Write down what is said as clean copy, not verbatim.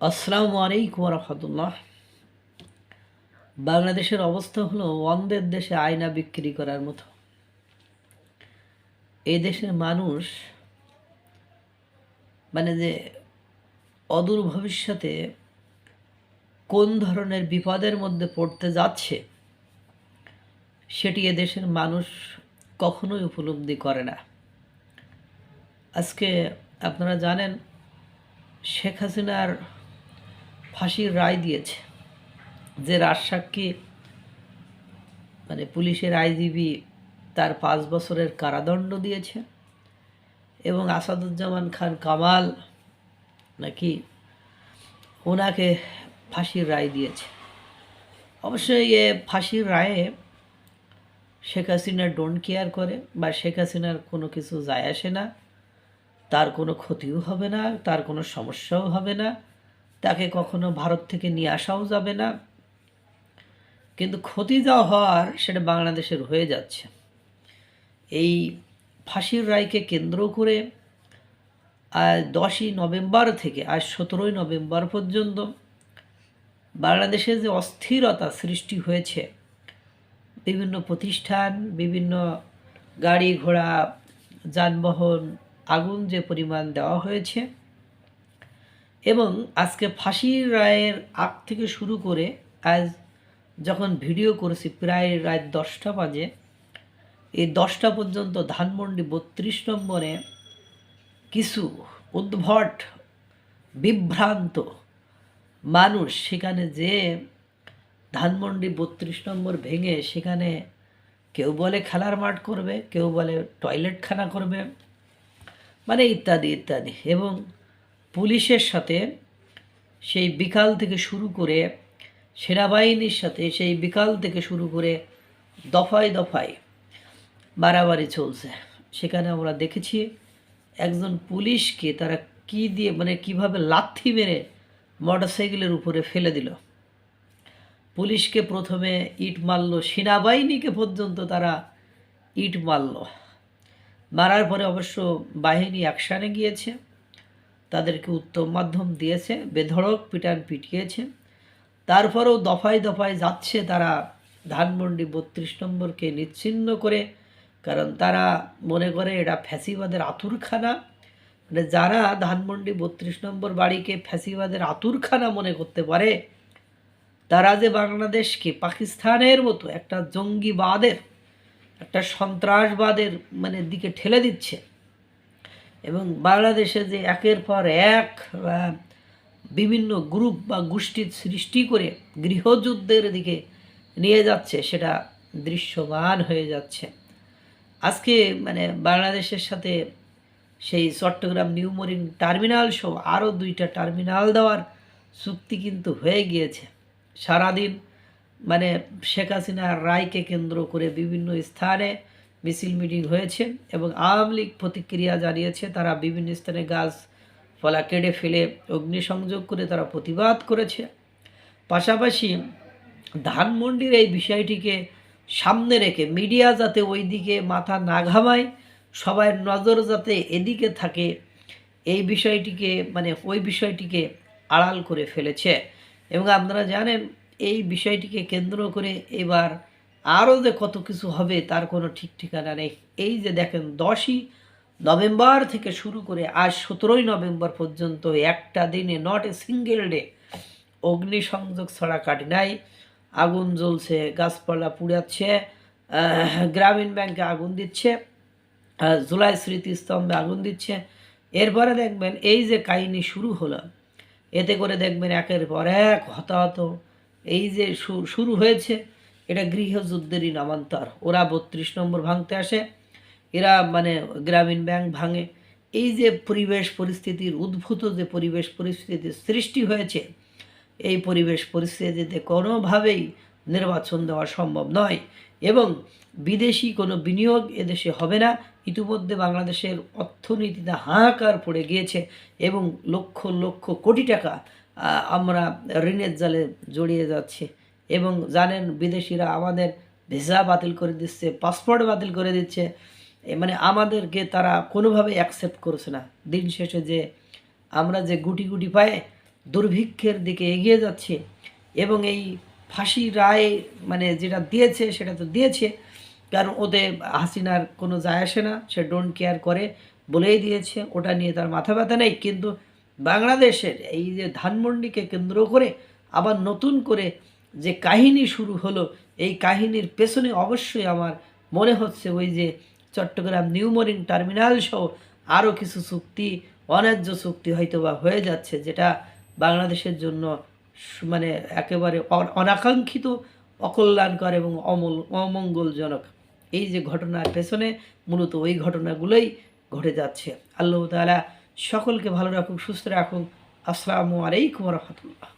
আসসালামু আলাইকুম রহমতুল্লাহ। বাংলাদেশের অবস্থা হলো অন্ধের দেশে আয়না বিক্রি করার মতো। এই দেশের মানুষ যে অদূর ভবিষ্যতে কোন ধরনের বিপদের মধ্যে পড়তে যাচ্ছে সেটি এদেশের মানুষ কখনোই উপলব্ধি করে না। আজকে আপনারা জানেন শেখ হাসিনার ফাঁসির রায় দিয়েছে, যে রাজসাক্ষী পুলিশের আইজিবি তার 5 বছরের কারাদণ্ড দিয়েছে এবং আসাদুজ্জামান খান কামাল নাকি ওনাকে ফাঁসির রায় দিয়েছে। অবশ্যই এ ফাঁসির রায়ে শেখ হাসিনা ডোন্ট কেয়ার করে বা শেখ হাসিনার কোনো কিছু যায় আসে না, তার কোনো ক্ষতিও হবে না, তার কোনো সমস্যাও হবে না, তাকে কখনো ভারত থেকে নিয়ে আসাও যাবে না। কিন্তু ক্ষতি যা হওয়ার সেটা বাংলাদেশের হয়ে যাচ্ছে। এই ফাঁসির রায়কে কেন্দ্র করে আজ 10ই নভেম্বর থেকে আজ 17ই নভেম্বর পর্যন্ত বাংলাদেশে যে অস্থিরতা সৃষ্টি হয়েছে, বিভিন্ন প্রতিষ্ঠান, বিভিন্ন গাড়ি ঘোড়া, যানবাহন আগুন যে পরিমাণ দেওয়া হয়েছে, এবং আজকে ফাঁসির রায়ের আগ থেকে শুরু করে আজ যখন ভিডিও করেছি প্রায় রাত 10টা বাজে, এই 10টা পর্যন্ত ধানমন্ডি 32 নম্বরে কিছু উদ্ভট বিভ্রান্ত মানুষ সেখানে যে ধানমন্ডি 32 নম্বর ভেঙে সেখানে কেউ বলে খেলার মাঠ করবে, কেউ বলে টয়লেটখানা করবে, ইত্যাদি ইত্যাদি। এবং পুলিশের সাথে সেই বিকাল থেকে শুরু করে সেনাবাহিনীর সাথে সেই বিকাল থেকে শুরু করে দফায় দফায় বাড়াবাড়ি চলছে। সেখানে আমরা দেখেছি একজন পুলিশকে তারা কি দিয়ে কিভাবে লাথি মেরে মোটরসাইকেলের উপরে ফেলে দিল। পুলিশকে প্রথমে ইট মারল, সেনাবাহিনীকে পর্যন্ত তারা ইট মারল। মারার পরে অবশ্য বাহিনী অ্যাকশানে গিয়েছে, তাদেরকে উত্তম মাধ্যম দিয়েছে, বেধড়ক পিটান পিটিয়েছে। তারপরেও দফায় দফায় যাচ্ছে তারা ধানমন্ডি 32 নম্বরকে নিচ্ছিন্ন করে, কারণ তারা মনে করে এটা ফ্যাসিবাদের আতুরখানা। যারা ধানমন্ডি 32 নম্বর বাড়িকে ফ্যাসিবাদের আতুরখানা মনে করতে পারে, তারা যে বাংলাদেশকে পাকিস্তানের মতো একটা জঙ্গিবাদের, একটা সন্ত্রাসবাদের দিকে ঠেলে দিচ্ছে, এবং বাংলাদেশে যে একের পর এক বিভিন্ন গ্রুপ বা গোষ্ঠীর সৃষ্টি করে গৃহযুদ্ধের দিকে নিয়ে যাচ্ছে, সেটা দৃশ্যমান হয়ে যাচ্ছে। আজকে বাংলাদেশের সাথে সেই চট্টগ্রাম নিউ মরিন টার্মিনাল সহ আরও 2টা টার্মিনাল দেওয়ার চুক্তি কিন্তু হয়ে গিয়েছে। সারাদিন শেখ হাসিনার রায়কে কেন্দ্র করে বিভিন্ন স্থানে মিছিল মিটিং হয়েছে এবং আওয়ামী লীগ প্রতিক্রিয়া জানিয়েছে। তারা বিভিন্ন স্থানে গাছপালা কেটে ফেলে অগ্নিসংযোগ করে তারা প্রতিবাদ করেছে। পাশাপাশি ধানমন্ডির এই বিষয়টিকে সামনে রেখে মিডিয়া যাতে ওই দিকে মাথা না ঘামায়, সবার নজর যাতে এদিকে থাকে, এই বিষয়টিকে ওই বিষয়টিকে আড়াল করে ফেলেছে। এবং আপনারা জানেন এই বিষয়টিকে কেন্দ্র করে এবার আরও যে কত কিছু হবে তার কোনো ঠিক ঠিকানা নেই। এই যে দেখেন 10ই নভেম্বর থেকে শুরু করে আজ 17ই নভেম্বর পর্যন্ত একটা দিনে, নট এ সিঙ্গেল ডে, অগ্নিসংযোগ ছড়া কাটে নাই। আগুন জ্বলছে, গাছপালা পুড়াচ্ছে, গ্রামীণ ব্যাংকে আগুন দিচ্ছে, জুলাই স্মৃতিস্তম্ভে আগুন দিচ্ছে। এরপরে দেখবেন এই যে কাহিনী শুরু হলো, এতে করে দেখবেন একের পর এক হতাহত। এই যে শুরু হয়েছে, এটা গৃহযুদ্ধেরই নামান্তর। ওরা 32 নম্বর ভাঙতে আসে, এরা গ্রামীণ ব্যাংক ভাঙে। এই যে পরিবেশ পরিস্থিতির উদ্ভূত যে পরিবেশ পরিস্থিতির সৃষ্টি হয়েছে, এই পরিবেশ পরিস্থিতিতে কোনোভাবেই নির্বাচন দেওয়া সম্ভব নয় এবং বিদেশি কোনো বিনিয়োগ এদেশে হবে না। ইতিমধ্যে বাংলাদেশের অর্থনীতিতে হাহাকার পড়ে গিয়েছে এবং লক্ষ লক্ষ কোটি টাকা আমরা ঋণের জালে জড়িয়ে যাচ্ছে। এবং জানেন বিদেশিরা আমাদের ভিসা বাতিল করে দিচ্ছে, পাসপোর্ট বাতিল করে দিচ্ছে, আমাদেরকে তারা কোনোভাবে অ্যাকসেপ্ট করছে না। দিন শেষে যে আমরা যে গুটি গুটি পাই দুর্ভিক্ষের দিকে এগিয়ে যাচ্ছে। এবং এই ফাঁসি রায় মানে যেটা দিয়েছে সেটা তো দিয়েছে, কারণ ওতে হাসিনার কোনো যায় আসে না, সে ডোন্ট কেয়ার করে বলেই দিয়েছে, ওটা নিয়ে তার মাথা ব্যথা নেই। কিন্তু বাংলাদেশের এই যে ধানমন্ডিকে কেন্দ্র করে আবার নতুন করে যে কাহিনী শুরু হলো, এই কাহিনীর পেছনে অবশ্যই আমার মনে হচ্ছে ওই যে চট্টগ্রাম নিউ মরিন টার্মিনাল সহ আরও কিছু চুক্তি, অন্যায্য চুক্তি হয়তো বা হয়ে যাচ্ছে, যেটা বাংলাদেশের জন্য মানে একেবারে অনাকাঙ্ক্ষিত, অকল্যাণকর এবং অমঙ্গলজনক। এই যে ঘটনার পেছনে মূলত ওই ঘটনাগুলোই ঘটে যাচ্ছে। আল্লাহ তাআলা সকলকে ভালো রাখুক, সুস্থ রাখুক। আসসালামু আলাইকুম রহমতুল্লাহ।